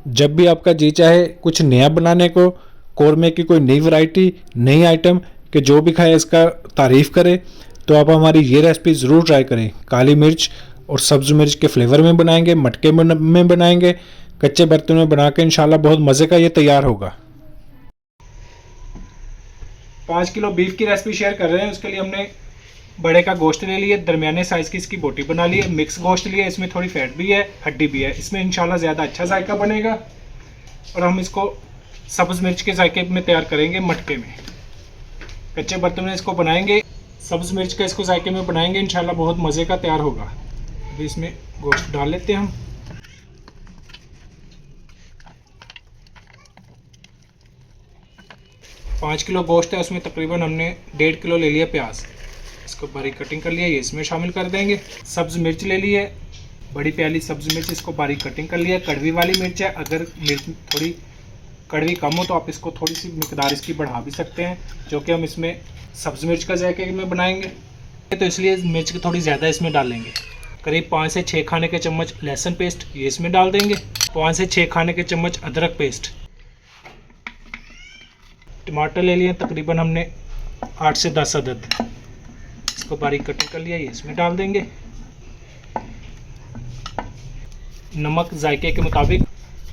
जब भी आपका जी चाहे कुछ नया बनाने को, कौरमे की कोई नई वैरायटी, नई आइटम कि जो भी खाए इसका तारीफ़ करे, तो आप हमारी ये रेसिपी ज़रूर ट्राई करें। काली मिर्च और सब्ज़ मिर्च के फ्लेवर में बनाएंगे, मटके में बनाएंगे, कच्चे बर्तन में बना के इंशाल्लाह बहुत मज़े का ये तैयार होगा। 5 किलो बीफ की रेसिपी शेयर कर रहे हैं। उसके लिए हमने बड़े का गोश्त ले लिए, दरमियाने साइज़ की इसकी बोटी बना ली है, मिक्स गोश्त लिया, इसमें थोड़ी फैट भी है, हड्डी भी है, इसमें इंशाल्लाह ज़्यादा अच्छा जायका बनेगा। और हम इसको सब्ज़ मिर्च के जायके में तैयार करेंगे, मटके में, कच्चे बर्तन में इसको बनाएंगे, सब्ज़ मिर्च का इसको जायके में बनाएंगे, इंशाल्लाह बहुत मज़े का तैयार होगा। अभी इसमें गोश्त डाल लेते हैं हम। पाँच किलो गोश्त है, उसमें तकरीबन हमने 1.5 किलो ले लिया प्याज, इसको बारीक कटिंग कर लिया, ये इसमें शामिल कर देंगे। सब्ज़ मिर्च ले ली है, बड़ी प्याली सब्ज़ मिर्च, इसको बारीक कटिंग कर लिया। कड़वी वाली मिर्च है, अगर मिर्च थोड़ी कड़वी कम हो तो आप इसको थोड़ी सी मिकदार इसकी बढ़ा भी सकते हैं, जो कि हम इसमें सब्ज़ मिर्च का जायके में बनाएंगे, तो इसलिए मिर्च थोड़ी ज़्यादा इसमें डालेंगे। करीब 5 से 6 खाने के चम्मच लहसुन पेस्ट ये इसमें डाल देंगे। 5 से 6 खाने के चम्मच अदरक पेस्ट। टमाटर ले लिए तकरीबन हमने 8 से 10 अदद, इसको बारीक कटिंग कर लिया, ये इसमें डाल देंगे। नमक जायके के मुताबिक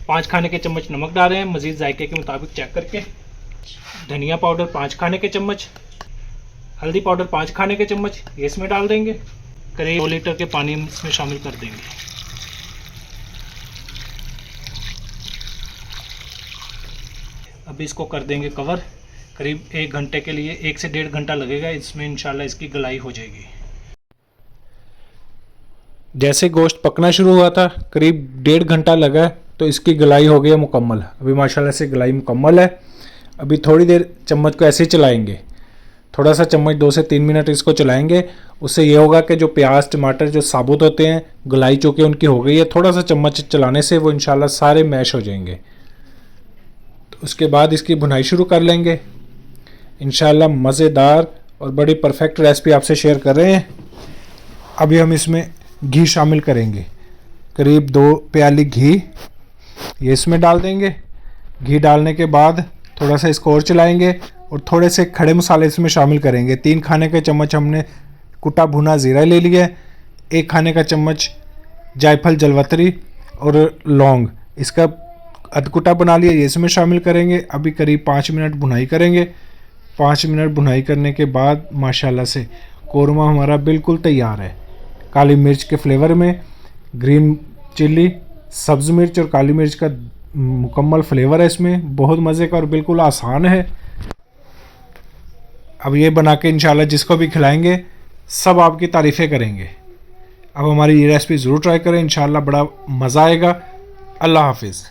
5 खाने के चम्मच नमक डाल रहे हैं, मज़ीद जायके के मुताबिक चेक करके। धनिया पाउडर 5 खाने के चम्मच, हल्दी पाउडर 5 खाने के चम्मच ये इसमें डाल देंगे। करीब 2 लीटर के पानी हम इसमें शामिल कर देंगे। अभी इसको कर देंगे कवर, करीब 1 घंटे के लिए, 1 से 1.5 घंटा लगेगा, इसमें इंशाल्लाह इसकी गलाई हो जाएगी। जैसे गोश्त पकना शुरू हुआ था, करीब 1.5 घंटा लगा, तो इसकी गलाई हो गई है मुकम्मल। अभी माशाल्लाह से गलाई मुकम्मल है। अभी थोड़ी देर चम्मच को ऐसे ही चलाएंगे, थोड़ा सा चम्मच 2 से 3 मिनट इसको चलाएंगे। उससे ये होगा कि जो प्याज टमाटर जो साबुत होते हैं, गलाई चूँकि उनकी हो गई है, थोड़ा सा चम्मच चलाने से वो इंशाल्लाह सारे मैश हो जाएंगे। तो उसके बाद इसकी भुनाई शुरू कर लेंगे इंशाल्लाह। मज़ेदार और बड़ी परफेक्ट रेसिपी आपसे शेयर कर रहे हैं। अभी हम इसमें घी शामिल करेंगे, करीब 2 प्याली घी ये इसमें डाल देंगे। घी डालने के बाद थोड़ा सा इसको और चलाएंगे और थोड़े से खड़े मसाले इसमें शामिल करेंगे। 3 खाने के चम्मच हमने कुटा भुना ज़ीरा ले लिया है, 1 खाने का चम्मच जायफल जलवतरी और लौंग, इसका अधकुटा बना लिया, ये इसमें शामिल करेंगे। अभी करीब 5 मिनट भुनाई करेंगे। 5 मिनट भुनाई करने के बाद माशाल्लाह से कौरमा हमारा बिल्कुल तैयार है। काली मिर्च के फ्लेवर में, ग्रीन चिल्ली, सब्ज़ मिर्च और काली मिर्च का मुकम्मल फ्लेवर है इसमें, बहुत मज़े का और बिल्कुल आसान है। अब ये बना के इंशाल्लाह जिसको भी खिलाएंगे सब आपकी तारीफ़ें करेंगे। अब हमारी ये रेसिपी ज़रूर ट्राई करें, इंशाल्लाह बड़ा मज़ा आएगा। अल्लाह हाफिज़।